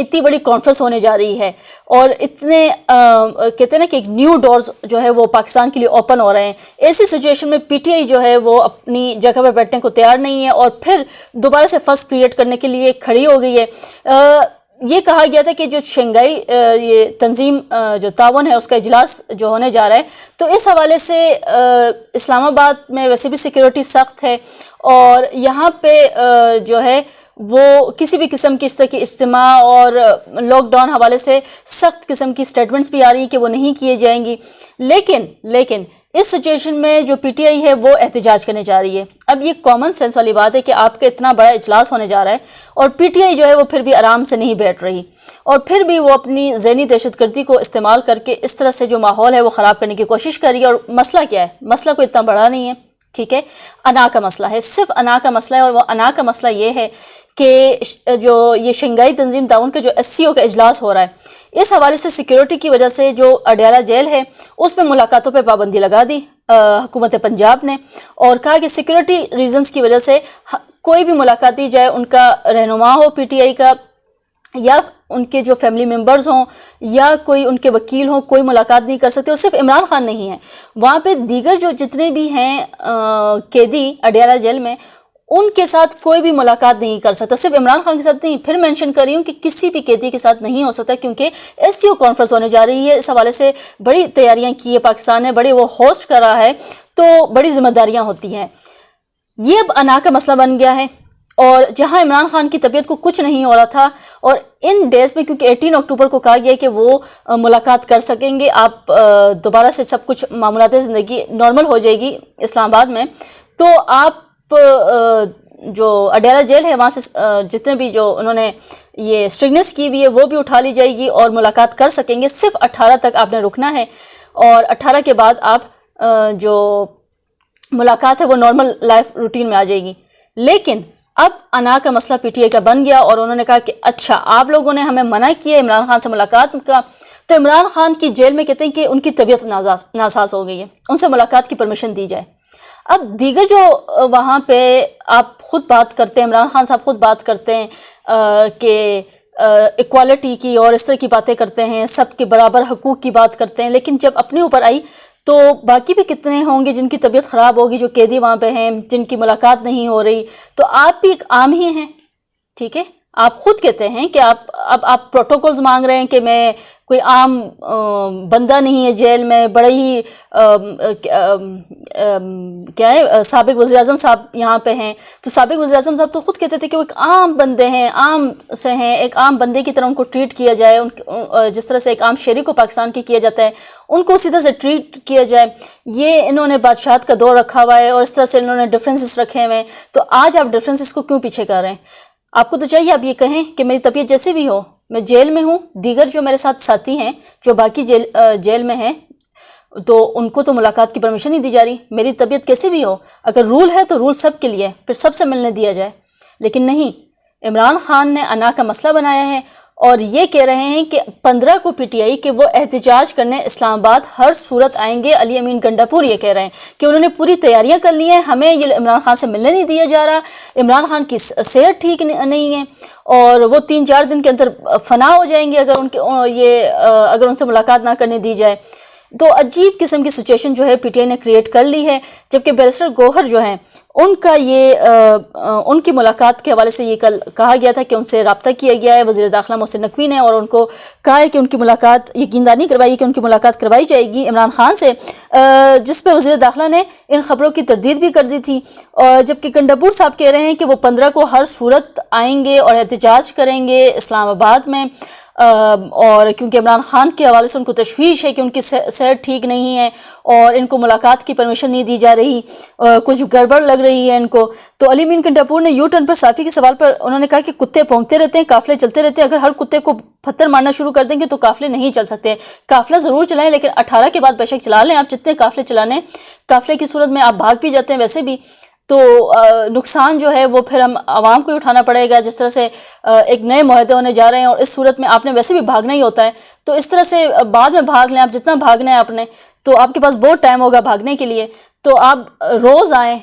اتنی بڑی کانفرنس ہونے جا رہی ہے اور اتنے کہتے ہیں نا کہ ایک نیو ڈورز جو ہے وہ پاکستان کے لیے اوپن ہو رہے ہیں، ایسی سچویشن میں پی ٹی آئی جو ہے وہ اپنی جگہ پہ بیٹھنے کو تیار نہیں ہے اور پھر دوبارہ سے فرسٹ کریٹ کرنے کے لیے کھڑی ہو گئی ہے۔ یہ کہا گیا تھا کہ جو شنگھائی یہ تنظیم جو تعاون ہے اس کا اجلاس جو ہونے جا رہا ہے، تو اس حوالے سے اسلام آباد میں ویسے بھی سیکیورٹی سخت ہے اور یہاں پہ جو ہے وہ کسی بھی قسم کی اس طرح کی اجتماع اور لاک ڈاؤن حوالے سے سخت قسم کی سٹیٹمنٹس بھی آ رہی ہیں کہ وہ نہیں کیے جائیں گی، لیکن اس سچویشن میں جو پی ٹی آئی ہے وہ احتجاج کرنے جا رہی ہے۔ اب یہ کامن سینس والی بات ہے کہ آپ کا اتنا بڑا اجلاس ہونے جا رہا ہے اور پی ٹی آئی جو ہے وہ پھر بھی آرام سے نہیں بیٹھ رہی اور پھر بھی وہ اپنی ذہنی دہشت گردی کو استعمال کر کے اس طرح سے جو ماحول ہے وہ خراب کرنے کی کوشش کر رہی ہے۔ اور مسئلہ کیا ہے؟ مسئلہ کوئی اتنا بڑا نہیں ہے، ٹھیک ہے، انا کا مسئلہ ہے، صرف انا کا مسئلہ ہے، اور وہ انا کا مسئلہ یہ ہے کہ جو یہ شنگھائی تنظیم تعاون کا جو ایس سی او کا اجلاس ہو رہا ہے، اس حوالے سے سیکیورٹی کی وجہ سے جو اڈیالہ جیل ہے اس میں ملاقاتوں پہ پابندی لگا دی حکومت پنجاب نے، اور کہا کہ سیکیورٹی ریزنز کی وجہ سے کوئی بھی ملاقات دی جائے، ان کا رہنما ہو پی ٹی آئی کا یا ان کے جو فیملی ممبرز ہوں یا کوئی ان کے وکیل ہوں، کوئی ملاقات نہیں کر سکتے، اور صرف عمران خان نہیں ہے، وہاں پہ دیگر جو جتنے بھی ہیں قیدی اڈیالہ جیل میں، ان کے ساتھ کوئی بھی ملاقات نہیں کر سکتا، صرف عمران خان کے ساتھ نہیں، پھر مینشن کر رہی ہوں کہ کسی بھی قیدی کے ساتھ نہیں ہو سکتا، کیونکہ ایس سی او کانفرنس ہونے جا رہی ہے، اس حوالے سے بڑی تیاریاں کی ہے پاکستان نے، بڑے وہ ہوسٹ کر رہا ہے، تو بڑی ذمہ داریاں ہوتی ہیں۔ یہ اب انا کا مسئلہ بن گیا ہے، اور جہاں عمران خان کی طبیعت کو کچھ نہیں ہو رہا تھا، اور ان ڈیز میں کیونکہ 18 اکتوبر کو کہا گیا کہ وہ ملاقات کر سکیں گے، آپ دوبارہ سے سب کچھ معمولات زندگی نارمل ہو جائے گی اسلام آباد میں، تو آپ جو اڈیالہ جیل ہے وہاں سے جتنے بھی جو انہوں نے یہ اسٹرگنس کی بھی ہے وہ بھی اٹھا لی جائے گی اور ملاقات کر سکیں گے۔ صرف 18 تک آپ نے رکنا ہے، اور 18 کے بعد آپ جو ملاقات ہے وہ نارمل لائف روٹین میں آ جائے گی۔ لیکن اب انا کا مسئلہ پی ٹی آئی کا بن گیا، اور انہوں نے کہا کہ اچھا آپ لوگوں نے ہمیں منع کیا عمران خان سے ملاقات کا، تو عمران خان کی جیل میں کہتے ہیں کہ ان کی طبیعت ناساز ہو گئی ہے، ان سے ملاقات کی پرمیشن دی جائے۔ اب دیگر جو وہاں پہ آپ خود بات کرتے ہیں، عمران خان صاحب خود بات کرتے ہیں کہ ایکوالٹی کی اور اس طرح کی باتیں کرتے ہیں، سب کے برابر حقوق کی بات کرتے ہیں، لیکن جب اپنے اوپر آئی تو باقی بھی کتنے ہوں گے جن کی طبیعت خراب ہوگی، جو قیدی وہاں پہ ہیں جن کی ملاقات نہیں ہو رہی، تو آپ بھی ایک عام ہی ہیں، ٹھیک ہے، آپ خود کہتے ہیں کہ آپ پروٹوکولز مانگ رہے ہیں کہ میں کوئی عام بندہ نہیں ہے جیل میں، بڑے ہی کیا ہے سابق وزیر اعظم صاحب یہاں پہ ہیں، تو سابق وزیر اعظم صاحب تو خود کہتے تھے کہ وہ ایک عام بندے ہیں، عام سے ہیں، ایک عام بندے کی طرح ان کو ٹریٹ کیا جائے، جس طرح سے ایک عام شہری کو پاکستان کی کیا جاتا ہے ان کو اسی طرح سے ٹریٹ کیا جائے۔ یہ انہوں نے بادشاہت کا دور رکھا ہوا ہے اور اس طرح سے انہوں نے ڈفرینسز رکھے ہوئے ہیں، تو آج آپ ڈفرینسز کو کیوں پیچھے کر رہے ہیں؟ آپ کو تو چاہیے آپ یہ کہیں کہ میری طبیعت جیسے بھی ہو، میں جیل میں ہوں، دیگر جو میرے ساتھ ساتھی ہیں جو باقی جیل میں ہیں تو ان کو تو ملاقات کی پرمیشن نہیں دی جا رہی، میری طبیعت کیسے بھی ہو، اگر رول ہے تو رول سب کے لیے، پھر سب سے ملنے دیا جائے۔ لیکن نہیں، عمران خان نے انا کا مسئلہ بنایا ہے اور یہ کہہ رہے ہیں کہ 15 کو پی ٹی آئی کہ وہ احتجاج کرنے اسلام آباد ہر صورت آئیں گے۔ علی امین گنڈاپور یہ کہہ رہے ہیں کہ انہوں نے پوری تیاریاں کر لی ہیں، ہمیں یہ عمران خان سے ملنے نہیں دیا جا رہا، عمران خان کی صحت ٹھیک نہیں ہے اور وہ 3-4 دن کے اندر فنا ہو جائیں گے اگر ان سے ملاقات نہ کرنے دی جائے۔ تو عجیب قسم کی سچویشن جو ہے پی ٹی آئی نے کریٹ کر لی ہے، جبکہ بیرسٹر گوہر جو ہیں ان کی ملاقات کے حوالے سے یہ کل کہا گیا تھا کہ ان سے رابطہ کیا گیا ہے وزیر داخلہ محسن نقوی نے، اور ان کو کہا ہے کہ ان کی ملاقات یقین دہانی کروائی کہ ان کی ملاقات کروائی جائے گی عمران خان سے، جس پہ وزیر داخلہ نے ان خبروں کی تردید بھی کر دی تھی۔ جبکہ گنڈاپور صاحب کہہ رہے ہیں کہ وہ 15 کو ہر صورت آئیں گے اور احتجاج کریں گے اسلام آباد میں، اور کیونکہ عمران خان کے حوالے سے ان کو تشویش ہے کہ ان کی صحت ٹھیک نہیں ہے اور ان کو ملاقات کی پرمیشن نہیں دی جا رہی، کچھ گڑبڑ لگ رہی ہے ان کو۔ تو علی امین گنڈاپور نے یو ٹرن پر صحافی کے سوال پر انہوں نے کہا کہ کتے بھونکتے رہتے ہیں، قافلے چلتے رہتے ہیں، اگر ہر کتے کو پتھر مارنا شروع کر دیں گے تو قافلے نہیں چل سکتے، قافلہ ضرور چلائیں لیکن 18 کے بعد بے شک چلا لیں آپ جتنے قافلے چلانے، قافلے کی صورت میں آپ بھاگ بھی جاتے ہیں ویسے بھی، تو نقصان جو ہے وہ پھر ہم عوام کو ہی اٹھانا پڑے گا، جس طرح سے ایک نئے معاہدے ہونے جا رہے ہیں اور اس صورت میں آپ نے ویسے بھی بھاگنا ہی ہوتا ہے، تو اس طرح سے بعد میں بھاگ لیں آپ، جتنا بھاگنا ہے آپ نے، تو آپ کے پاس بہت ٹائم ہوگا بھاگنے کے لیے، تو آپ روز آئیں،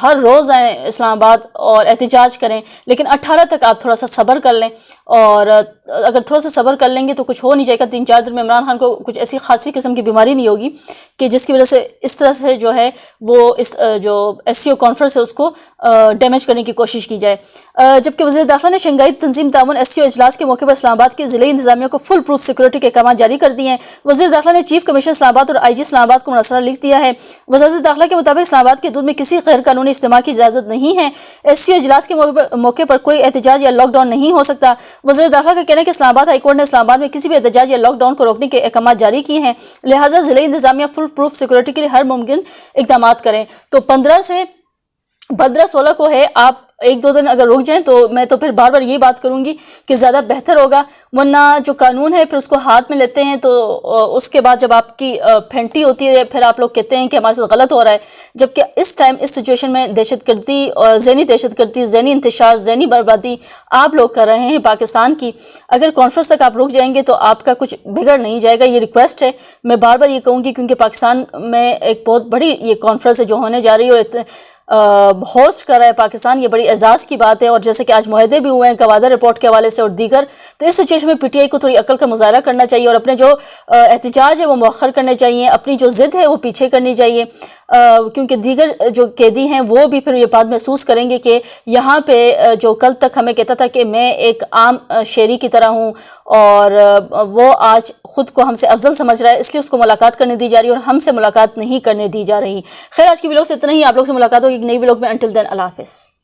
ہر روز آئیں اسلام آباد اور احتجاج کریں، لیکن 18 تک آپ تھوڑا سا صبر کر لیں، اور اگر تھوڑا سا صبر کر لیں گے تو کچھ ہو نہیں جائے گا۔ 3-4 دن میں عمران خان کو کچھ ایسی خاصی قسم کی بیماری نہیں ہوگی کہ جس کی وجہ سے اس طرح سے جو ہے وہ اس جو ایس سی او کانفرنس ہے اس کو ڈیمیج کرنے کی کوشش کی جائے۔ جبکہ وزیر داخلہ نے شنگھائی تنظیم تعاون ایس سی او اجلاس کے موقع پر اسلام آباد کے ضلعی انتظامیہ کو فل پروف سیکورٹی کے احکامات جاری کر دیے ہیں۔ وزیر داخلہ نے چیف کمشنر اسلام آباد اور آئی جی اسلام آباد کو مراسلہ لکھ دیا ہے۔ وزارت داخلہ کے مطابق اسلام آباد کی حدود میں کسی غیر قانونی اجتماع کی اجازت نہیں ہے۔ ایس سی او اجلاس کے موقع پر کوئی احتجاج یا لاک ڈاؤن نہیں ہو سکتا۔ وزیر داخلہ کا کہنا ہے کہ اسلام آباد ہائی کورٹ نے اسلام آباد میں کسی بھی احتجاج یا لاک ڈاؤن کو روکنے کے احکامات جاری کیے ہیں، لہٰذا ضلعی انتظامیہ فل پروف سیکورٹی کے لیے ہر ممکن اقدامات کریں۔ تو 15-16 کو ہے، آپ 1-2 دن اگر رک جائیں تو میں تو پھر بار بار یہ بات کروں گی کہ زیادہ بہتر ہوگا، ورنہ جو قانون ہے پھر اس کو ہاتھ میں لیتے ہیں تو اس کے بعد جب آپ کی پھینٹی ہوتی ہے پھر آپ لوگ کہتے ہیں کہ ہمارے ساتھ غلط ہو رہا ہے، جبکہ اس ٹائم اس سچویشن میں دہشت گردی اور دہشت گردی، ذہنی انتشار، ذہنی بربادی آپ لوگ کر رہے ہیں پاکستان کی۔ اگر کانفرنس تک آپ رک جائیں گے تو آپ کا کچھ بگڑ نہیں جائے گا، یہ ریکویسٹ ہے، میں بار بار یہ کہوں گی کیونکہ پاکستان میں ایک بہت بڑی یہ کانفرنس ہے جو ہونے جا رہی ہے اور ہوسٹ کر رہا ہے پاکستان، یہ بڑی اعزاز کی بات ہے۔ اور جیسے کہ آج معاہدے بھی ہوئے ہیں گوادر رپورٹ کے حوالے سے اور دیگر، تو اس سچویشن میں پی ٹی آئی کو تھوڑی عقل کا مظاہرہ کرنا چاہیے اور اپنے جو احتجاج ہے وہ مؤخر کرنے چاہیے، اپنی جو ضد ہے وہ پیچھے کرنی چاہیے، کیونکہ دیگر جو قیدی ہیں وہ بھی پھر یہ بات محسوس کریں گے کہ یہاں پہ جو کل تک ہمیں کہتا تھا کہ میں ایک عام شہری کی طرح ہوں اور وہ آج خود کو ہم سے افضل سمجھ رہا ہے، اس لیے اس کو ملاقات کرنے دی جا رہی ہے اور ہم سے ملاقات نہیں کرنے دی جا رہی۔ خیر، آج کی ویلوگ سے اتنا ہی، آپ لوگ سے ملاقات ہوگی ایک نئی ویلوگ میں۔ انٹل دین، اللہ حافظ۔